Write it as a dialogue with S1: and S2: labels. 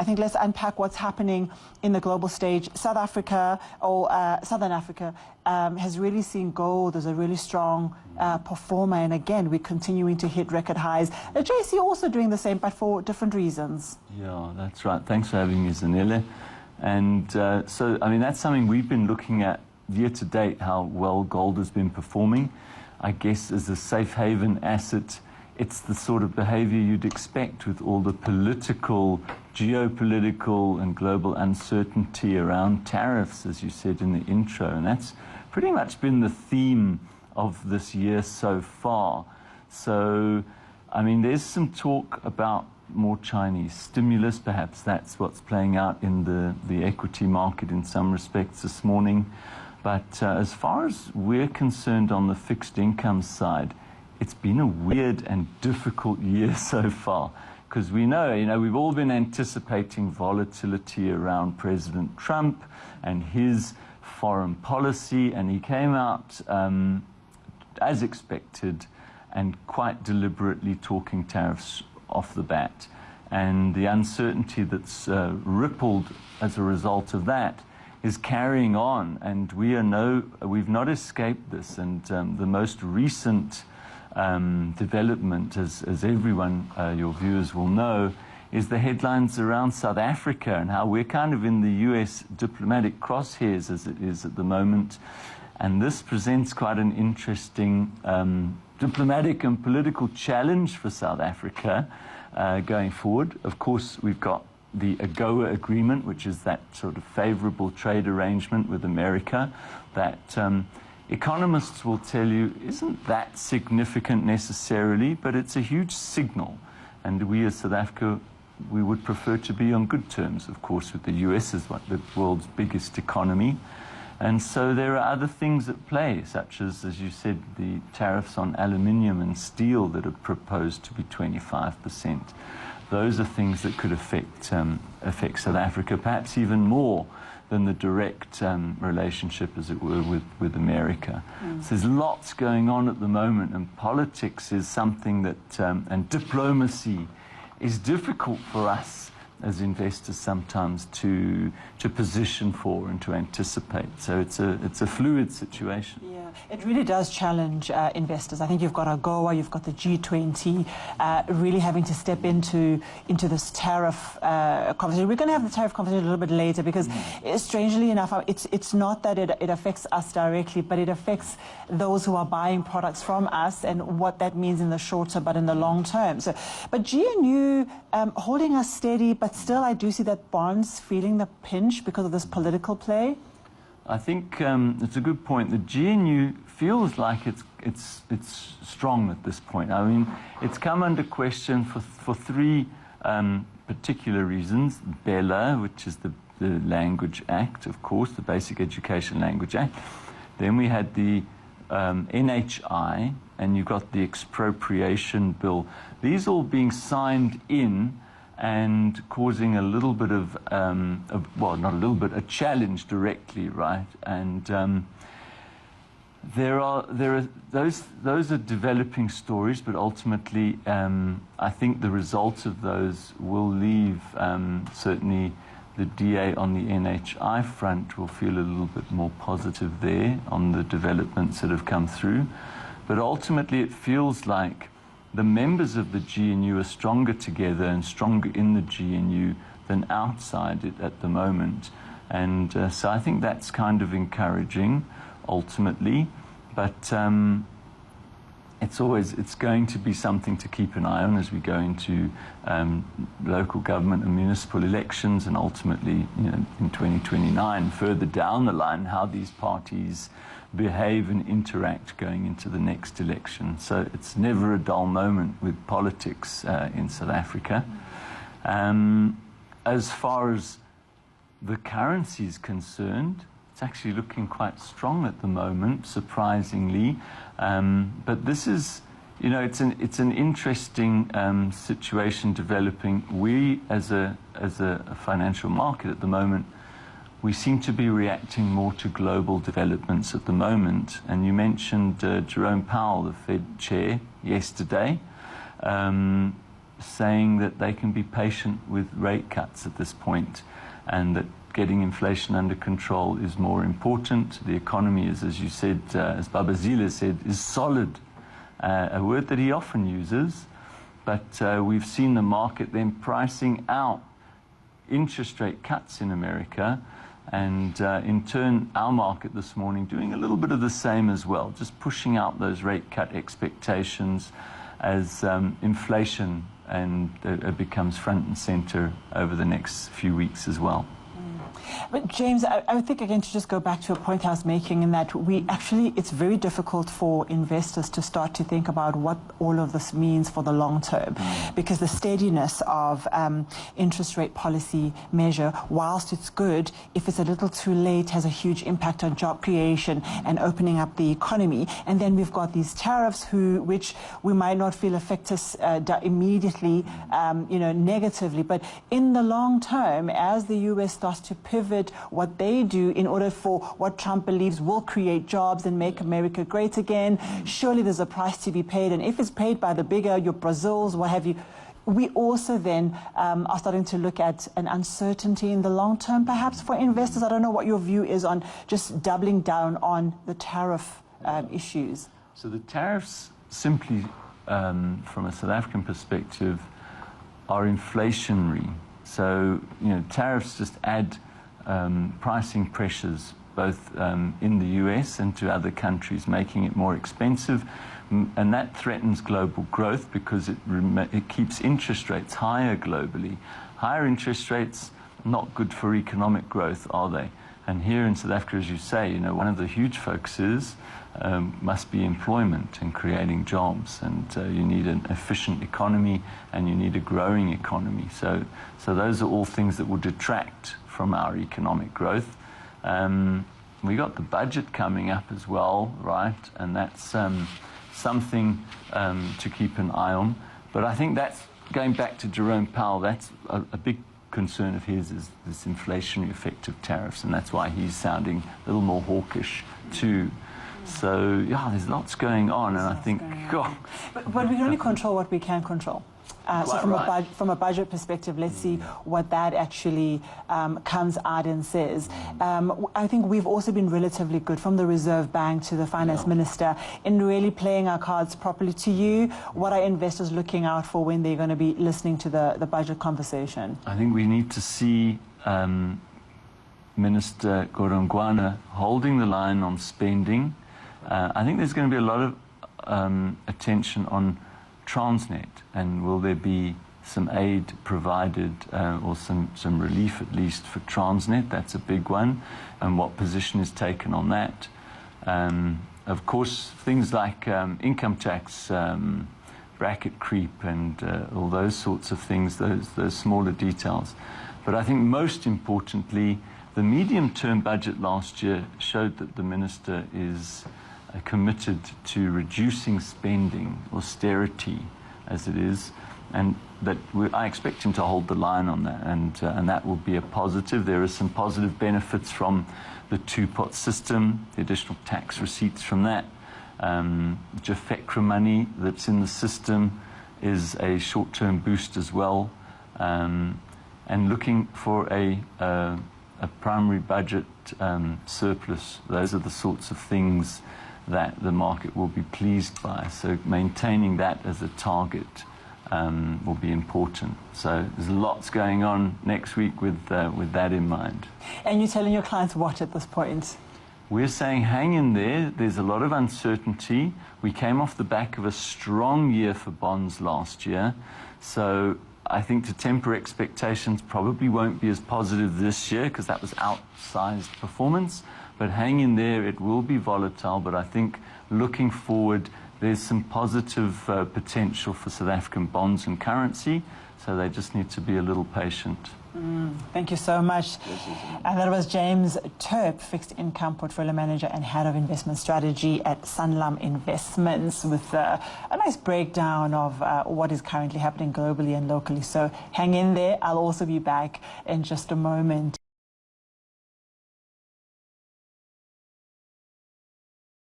S1: I think let's unpack what's happening in the global stage. South Africa, or Southern Africa, has really seen gold as a really strong performer, and again, we're continuing to hit record highs. JC also doing the same, but for different reasons.
S2: Yeah, that's right. Thanks for having me, Zanele. And so, I mean, that's something we've been looking at year to date, how well gold has been performing. I guess as a safe haven asset, it's the sort of behavior you'd expect with all the political, geopolitical and global uncertainty around tariffs, as you said in the intro. And that's pretty much been the theme of this year so far. So, I mean, there's some talk about more Chinese stimulus. Perhaps that's what's playing out in the equity market in some respects this morning. But as far as we're concerned on the fixed income side, it's been a weird and difficult year so far, because we know, we've all been anticipating volatility around President Trump and his foreign policy, and he came out as expected and quite deliberately talking tariffs off the bat. And the uncertainty that's rippled as a result of that is carrying on, and we've not escaped this. And the most recent development, as everyone, your viewers will know, is the headlines around South Africa and how we're kind of in the US diplomatic crosshairs as it is at the moment. And this presents quite an interesting diplomatic and political challenge for South Africa going forward. Of course, we've got the AGOA agreement, which is that sort of favorable trade arrangement with America that economists will tell you isn't that significant necessarily, but it's a huge signal. And we as South Africa, we would prefer to be on good terms, of course, with the US as the world's biggest economy. And so there are other things at play, such as you said, the tariffs on aluminium and steel that are proposed to be 25%. Those are things that could affect South Africa, perhaps even more than the direct relationship, as it were, with America. So there's lots going on at the moment, and politics is something that, and diplomacy is difficult for us as investors sometimes to position for and to anticipate. So it's a fluid situation.
S1: Yeah, it really does challenge investors. I think you've got AGOA, you've got the G20 really having to step into this tariff conversation. We're going to have the tariff conversation a little bit later, because strangely enough, it's not that it affects us directly, but it affects those who are buying products from us and what that means in the short term, but in the long term. So, but GNU holding us steady, but still I do see that bonds feeling the pinch because of this political play.
S2: I think it's a good point. The GNU feels like it's strong at this point. I mean, it's come under question for three particular reasons. BELA, which is the Language Act, of course, the Basic Education Language Act. Then we had the NHI, and you got the expropriation bill. These all being signed in and causing a little bit of well, not a little bit, a challenge directly, right? And there are those are developing stories, but ultimately, I think the results of those will leave certainly the DA on the NHI front will feel a little bit more positive there on the developments that have come through. But ultimately, it feels like the members of the GNU are stronger together and stronger in the GNU than outside it at the moment. And so I think that's kind of encouraging, ultimately. But it's going to be something to keep an eye on as we go into local government and municipal elections, and ultimately, in 2029, further down the line, how these parties behave and interact going into the next election. So it's never a dull moment with politics in South Africa. As far as the currency is concerned, it's actually looking quite strong at the moment, surprisingly. But this is, it's an interesting situation developing. We, as a financial market at the moment, we seem to be reacting more to global developments at the moment. And you mentioned Jerome Powell, the Fed chair, yesterday, saying that they can be patient with rate cuts at this point, and that getting inflation under control is more important. The economy is, as you said, as Babazile said, is solid, a word that he often uses, but we've seen the market then pricing out interest rate cuts in America, and in turn our market this morning doing a little bit of the same as well, just pushing out those rate cut expectations as inflation becomes front and center over the next few weeks as well.
S1: But James, I would think again to just go back to a point I was making, in that it's very difficult for investors to start to think about what all of this means for the long term, because the steadiness of interest rate policy measure, whilst it's good, if it's a little too late, has a huge impact on job creation and opening up the economy. And then we've got these tariffs, which we might not feel affect us immediately, negatively, but in the long term, as the US starts to pivot what they do in order for what Trump believes will create jobs and make America great again, surely there's a price to be paid. And if it's paid by the bigger, your Brazils, what have you, we also then are starting to look at an uncertainty in the long term, perhaps, for investors. I don't know what your view is on just doubling down on the tariff issues.
S2: So the tariffs simply, from a South African perspective, are inflationary. So, tariffs just add pricing pressures both in the US and to other countries, making it more expensive. And that threatens global growth because it keeps interest rates higher globally. Higher interest rates, not good for economic growth, are they? And here in South Africa, as you say, one of the huge focuses must be employment and creating jobs. And you need an efficient economy and you need a growing economy. So those are all things that will detract from our economic growth. We got the budget coming up as well, right? And that's something to keep an eye on. But I think that's, going back to Jerome Powell, that's a big concern of his, is this inflationary effect of tariffs, and that's why he's sounding a little more hawkish too. So yeah, there's lots going on, and I think,
S1: but we can only control what we can control. So from a budget perspective, let's see what that actually comes out and says. I think we've also been relatively good, from the Reserve Bank to the Finance Minister, in really playing our cards properly. To you, what are investors looking out for when they're going to be listening to the budget conversation?
S2: I think we need to see Minister Godongwana holding the line on spending. I think there's going to be a lot of attention on Transnet, and will there be some aid provided or some relief at least for Transnet? That's a big one, and what position is taken on that. Of course, things like income tax bracket creep and all those sorts of things, those smaller details. But I think most importantly, the medium-term budget last year showed that the minister is committed to reducing spending, austerity as it is, and that I expect him to hold the line on that, and that will be a positive. There are some positive benefits from the two-pot system, the additional tax receipts from that. Jafekra money that's in the system is a short-term boost as well, and looking for a primary budget surplus. Those are the sorts of things that the market will be pleased by. So maintaining that as a target will be important. So there's lots going on next week with that in mind.
S1: And you're telling your clients what at this point?
S2: We're saying hang in there. There's a lot of uncertainty. We came off the back of a strong year for bonds last year. So I think to temper expectations probably won't be as positive this year because that was outsized performance. But hang in there, it will be volatile, but I think looking forward, there's some positive potential for South African bonds and currency, so they just need to be a little patient.
S1: Thank you so much. And that was James Turp, Fixed Income Portfolio Manager and Head of Investment Strategy at Sanlam Investments, with a nice breakdown of what is currently happening globally and locally. So hang in there. I'll also be back in just a moment.